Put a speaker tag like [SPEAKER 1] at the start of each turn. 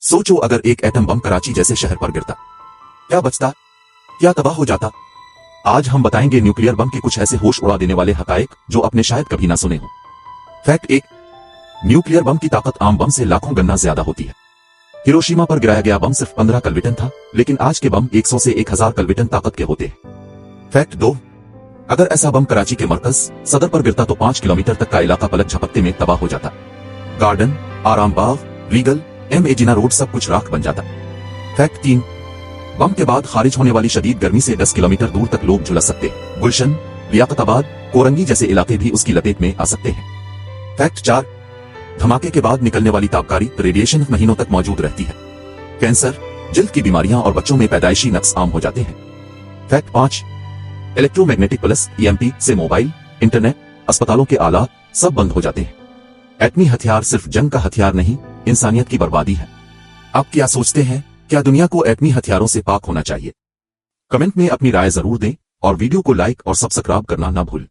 [SPEAKER 1] सोचो अगर एक एटम बम कराची जैसे शहर पर गिरता, क्या बचता, क्या तबाह हो जाता। आज हम बताएंगे न्यूक्लियर बम के कुछ ऐसे होश उड़ा देने वाले हकायक जो आपने शायद कभी ना सुने हो। फैक्ट 1, न्यूक्लियर बम की ताकत आम बम से लाखों गुना ज्यादा होती है। हिरोशिमा पर गिराया गया बम सिर्फ 15 किलोवाट था, लेकिन आज के बम 100 से 1000 किलोवाट ताकत के होते हैं। फैक्ट 2, अगर ऐसा बम कराची के मरकज सदर पर गिरता तो 5 किलोमीटर तक का इलाका पलक झपकते में तबाह हो जाता। गार्डन, आराम बाग, रीगल, MA जिना रोड सब कुछ राख बन जाता। फैक्ट 3, बम के बाद खारिज होने वाली शदीद गर्मी से 10 किलोमीटर दूर तक लोग झुलस सकते। गुलशन, लियाकताबाद, कोरंगी जैसे इलाके भी उसकी लपेट में आ सकते हैं। फैक्ट 4, धमाके के बाद निकलने वाली तापकारी रेडिएशन महीनों तक मौजूद रहती है। कैंसर, जिल्द की बीमारियां और बच्चों में पैदाइशी नक्स आम हो जाते हैं। फैक्ट 5, इलेक्ट्रोमैग्नेटिक पल्स EMP से मोबाइल, इंटरनेट, अस्पतालों के आलात सब बंद हो जाते हैं। एटमी हथियार सिर्फ जंग का हथियार नहीं, इंसानियत की बर्बादी है। आप क्या सोचते हैं, क्या दुनिया को एटमी हथियारों से पाक होना चाहिए? कमेंट में अपनी राय जरूर दें और वीडियो को लाइक और सब्सक्राइब करना ना भूलें।